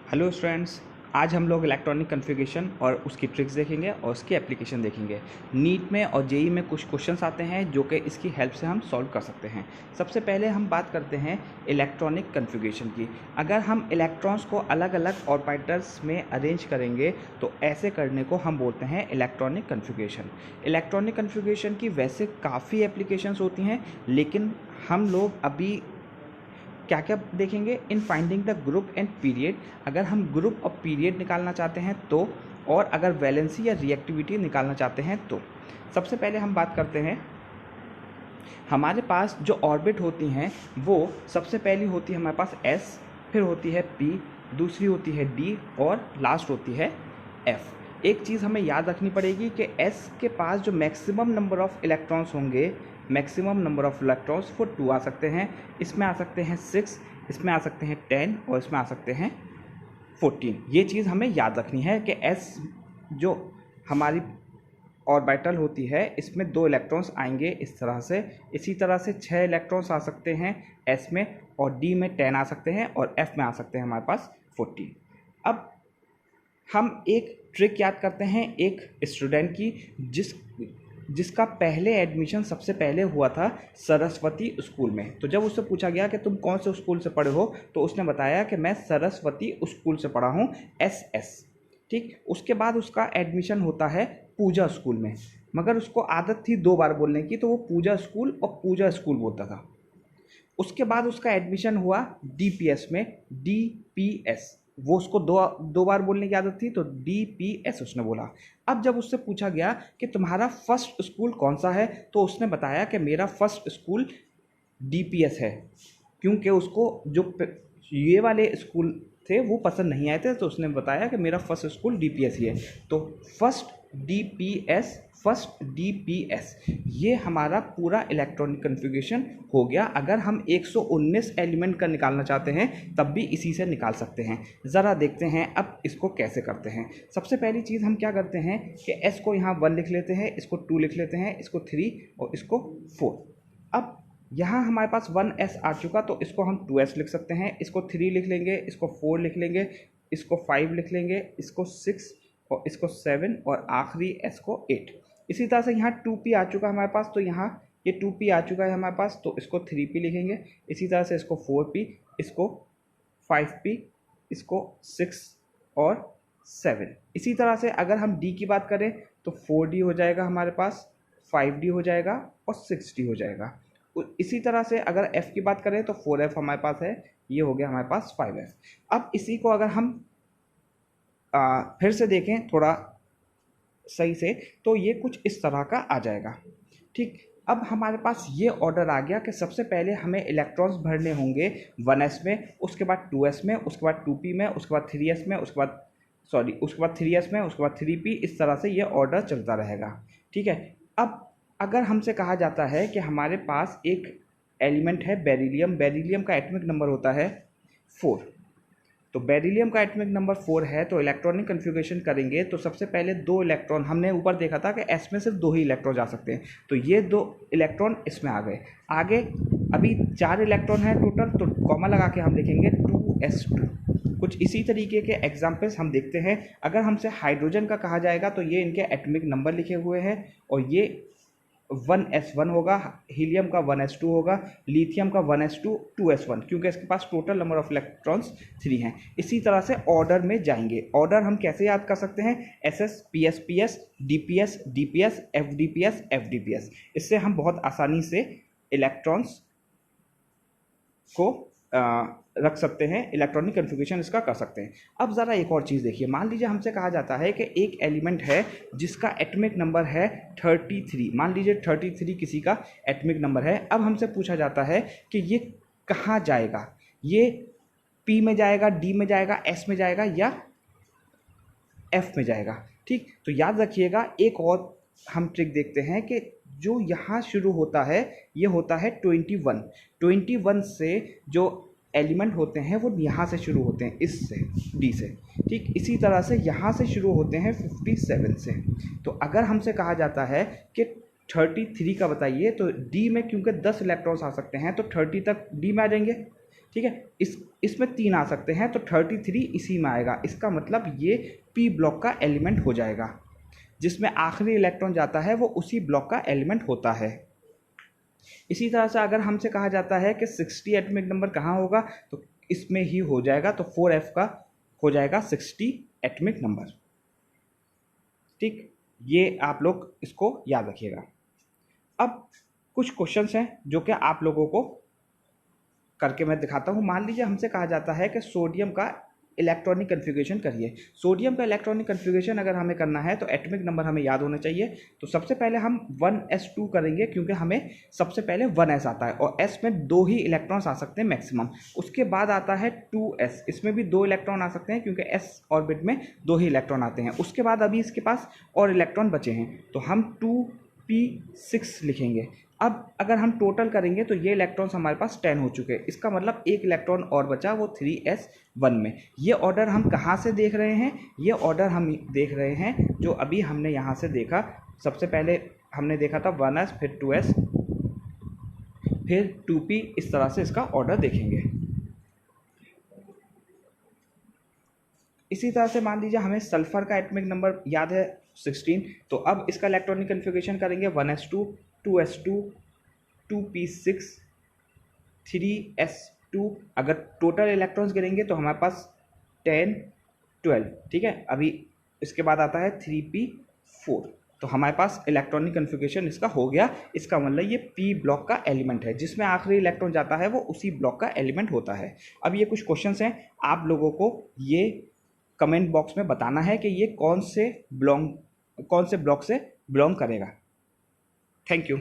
Hello students, आज हम लोग इलेक्ट्रॉनिक कॉन्फ़िगरेशन और उसकी ट्रिक्स देखेंगे और उसकी एप्लीकेशन देखेंगे। नीट में और जेईई में कुछ क्वेश्चंस आते हैं जो कि इसकी हेल्प से हम सॉल्व कर सकते हैं। सबसे पहले हम बात करते हैं इलेक्ट्रॉनिक कॉन्फ़िगरेशन की। अगर हम इलेक्ट्रॉन्स को अलग अलग ऑर्बिटल्स में अरेंज करेंगे तो ऐसे करने को हम बोलते हैं इलेक्ट्रॉनिक कॉन्फ़िगरेशन। इलेक्ट्रॉनिक कॉन्फ़िगरेशन की वैसे काफ़ी एप्लीकेशंस होती हैं, लेकिन हम लोग अभी क्या क्या देखेंगे in finding the group and period. अगर हम ग्रुप और पीरियड निकालना चाहते हैं तो, और अगर वैलेंसी या रिएक्टिविटी निकालना चाहते हैं तो। सबसे पहले हम बात करते हैं, हमारे पास जो ऑर्बिट होती हैं वो सबसे पहली होती है हमारे पास S, फिर होती है P, दूसरी होती है D और लास्ट होती है F। एक चीज़ हमें याद रखनी पड़ेगी कि S के पास जो मैक्सिमम नंबर ऑफ़ इलेक्ट्रॉन्स होंगे, मैक्सिमम नंबर ऑफ़ इलेक्ट्रॉन्स वो 2 आ सकते हैं। इसमें आ सकते हैं 6, इसमें आ सकते हैं 10 और इसमें आ सकते हैं 14। ये चीज़ हमें याद रखनी है कि S जो हमारी ऑर्बिटल होती है इसमें 2 इलेक्ट्रॉन्स आएंगे इस तरह से। इसी तरह से 6 इलेक्ट्रॉन्स आ सकते हैं S में, और D में 10 आ सकते हैं, और F में आ सकते हैं हमारे पास 14। अब हम एक ट्रिक याद करते हैं एक स्टूडेंट की जिसका पहले एडमिशन सबसे पहले हुआ था सरस्वती स्कूल में। तो जब उससे पूछा गया कि तुम कौन से स्कूल से पढ़े हो, तो उसने बताया कि मैं सरस्वती स्कूल से पढ़ा हूँ, SS। ठीक, उसके बाद उसका एडमिशन होता है पूजा स्कूल में, मगर उसको आदत थी 2 बार बोलने की, तो वो पूजा स्कूल और पूजा स्कूल बोलता था। उसके बाद उसका एडमिशन हुआ DPS में, DPS। वो उसको दो बार बोलने की आदत थी, तो DPS उसने बोला। अब जब उससे पूछा गया कि तुम्हारा फर्स्ट स्कूल कौन सा है, तो उसने बताया कि मेरा फर्स्ट स्कूल DPS है, क्योंकि उसको जो ये वाले स्कूल थे वो पसंद नहीं आए थे, तो उसने बताया कि मेरा फर्स्ट स्कूल DPS ही है। तो फर्स्ट DPS ये हमारा पूरा इलेक्ट्रॉनिक कॉन्फ़िगरेशन हो गया। अगर हम 119 एलिमेंट का निकालना चाहते हैं तब भी इसी से निकाल सकते हैं। ज़रा देखते हैं अब इसको कैसे करते हैं। सबसे पहली चीज़ हम क्या करते हैं कि S को यहाँ 1 लिख लेते हैं, इसको 2 लिख लेते हैं, इसको 3 और इसको 4। अब यहाँ हमारे पास 1S आ चुका, तो इसको हम 2S लिख सकते हैं, इसको 3 लिख लेंगे, इसको 4 लिख लेंगे, इसको 5 लिख लेंगे, इसको 6 और इसको 7 और आखिरी S को 8। इसी तरह से यहाँ 2P आ चुका हमारे पास, तो यहाँ ये 2P आ चुका है हमारे पास, तो इसको 3P लिखेंगे। इसी तरह से इसको 4P, इसको 5P, इसको 6 और 7। इसी तरह से अगर हम D की बात करें तो 4D हो जाएगा हमारे पास, 5D हो जाएगा और 6D हो जाएगा। इसी तरह से अगर F की बात करें तो 4F हमारे पास है, ये हो गया हमारे पास 5F। अब इसी को अगर हम फिर से देखें थोड़ा सही से, तो ये कुछ इस तरह का आ जाएगा। ठीक, अब हमारे पास ये ऑर्डर आ गया कि सबसे पहले हमें इलेक्ट्रॉन्स भरने होंगे 1S में, उसके बाद 2S में, उसके बाद 2P में, उसके बाद 3S में, उसके बाद 3S में, उसके बाद 3P। इस तरह से ये ऑर्डर चलता रहेगा। ठीक है, अब अगर हमसे कहा जाता है कि हमारे पास एक एलिमेंट है बेरिलियम, बेरिलियम का एटॉमिक नंबर होता है 4। तो बेरिलियम का एटॉमिक नंबर 4 है, तो इलेक्ट्रॉनिक कॉन्फ़िगरेशन करेंगे तो सबसे पहले 2 इलेक्ट्रॉन, हमने ऊपर देखा था कि S में सिर्फ 2 ही इलेक्ट्रॉन जा सकते हैं, तो ये 2 इलेक्ट्रॉन इसमें आ गए। आगे अभी 4 इलेक्ट्रॉन है टोटल, तो कॉमा लगा के हम लिखेंगे 2s2। कुछ इसी तरीके के एग्जाम्पल्स हम देखते हैं। अगर हमसे हाइड्रोजन का कहा जाएगा तो ये इनके एटॉमिक नंबर लिखे हुए हैं, और ये 1s1 होगा, हीलियम का 1s2 होगा, लिथियम का 1s2, 2s1, क्योंकि इसके पास टोटल नंबर ऑफ इलेक्ट्रॉन्स 3 हैं। इसी तरह से ऑर्डर में जाएंगे। ऑर्डर हम कैसे याद कर सकते हैं, SS, PS, PS, DPS, DPS, FDPS, FDPS। इससे हम बहुत आसानी से इलेक्ट्रॉन्स को रख सकते हैं, इलेक्ट्रॉनिक कॉन्फ़िगरेशन इसका कर सकते हैं। अब ज़रा एक और चीज़ देखिए, मान लीजिए हमसे कहा जाता है कि एक एलिमेंट है जिसका एटॉमिक नंबर है 33। मान लीजिए 33 किसी का एटॉमिक नंबर है। अब हमसे पूछा जाता है कि ये कहाँ जाएगा, ये P में जाएगा, D में जाएगा, S में जाएगा या F में जाएगा। ठीक, तो याद रखिएगा एक और हम ट्रिक देखते हैं कि जो यहाँ शुरू होता है ये होता है 21 से जो एलिमेंट होते हैं वो यहाँ से शुरू होते हैं, इससे D से। ठीक, इसी तरह से यहाँ से शुरू होते हैं 57 से। तो अगर हमसे कहा जाता है कि 33 का बताइए, तो D में क्योंकि 10 इलेक्ट्रॉन्स आ सकते हैं, तो 30 तक D में आ जाएंगे। ठीक है, इसमें 3 आ सकते हैं, तो 33 इसी में आएगा। इसका मतलब ये पी ब्लॉक का एलिमेंट हो जाएगा। जिसमें आखिरी इलेक्ट्रॉन जाता है वो उसी ब्लॉक का एलिमेंट होता है। इसी तरह से अगर हमसे कहा जाता है कि 60 एटॉमिक नंबर कहाँ होगा, तो इसमें ही हो जाएगा, तो 4f का हो जाएगा 60 एटॉमिक नंबर। ठीक, ये आप लोग इसको याद रखिएगा। अब कुछ क्वेश्चंस हैं जो कि आप लोगों को करके मैं दिखाता हूँ। मान लीजिए हमसे कहा जाता है कि सोडियम का इलेक्ट्रॉनिक कन्फिगरेशन करिए। सोडियम का इलेक्ट्रॉनिक कन्फिगरेशन अगर हमें करना है तो एटॉमिक नंबर हमें याद होना चाहिए। तो सबसे पहले हम 1s2 करेंगे, क्योंकि हमें सबसे पहले 1s आता है और s में 2 ही इलेक्ट्रॉन्स आ सकते हैं मैक्सिमम। उसके बाद आता है 2s, इसमें भी 2 इलेक्ट्रॉन आ सकते हैं क्योंकि s ऑर्बिट में 2 ही इलेक्ट्रॉन आते हैं। उसके बाद अभी इसके पास और इलेक्ट्रॉन बचे हैं, तो हम 2p6 लिखेंगे। अब अगर हम टोटल करेंगे तो ये इलेक्ट्रॉन्स हमारे पास 10 हो चुके हैं। इसका मतलब एक इलेक्ट्रॉन और बचा, वो 3s1 में। ये ऑर्डर हम कहाँ से देख रहे हैं? ये ऑर्डर हम देख रहे हैं जो अभी हमने यहाँ से देखा। सबसे पहले हमने देखा था 1s, फिर 2s, फिर 2p। इस तरह से इसका ऑर्डर देखेंगे। इसी तरह से मान लीजिए हमें सल्फर का एटॉमिक नंबर याद है 16, तो अब इसका इलेक्ट्रॉनिक कन्फिगरेशन करेंगे 1s2, 2s2, 2p6, 3s2। अगर टोटल इलेक्ट्रॉन्स गिरेंगे तो हमारे पास 10, 12। ठीक है, अभी इसके बाद आता है 3p4। तो हमारे पास इलेक्ट्रॉनिक कन्फिगरेशन इसका हो गया। इसका मतलब ये पी ब्लॉक का एलिमेंट है, जिसमें आखिरी इलेक्ट्रॉन जाता है वो उसी ब्लॉक का एलिमेंट होता है। अब ये कुछ क्वेश्चंस हैं, आप लोगों को ये कमेंट बॉक्स में बताना है कि ये कौन से ब्लॉक से बिलोंग करेगा। Thank you.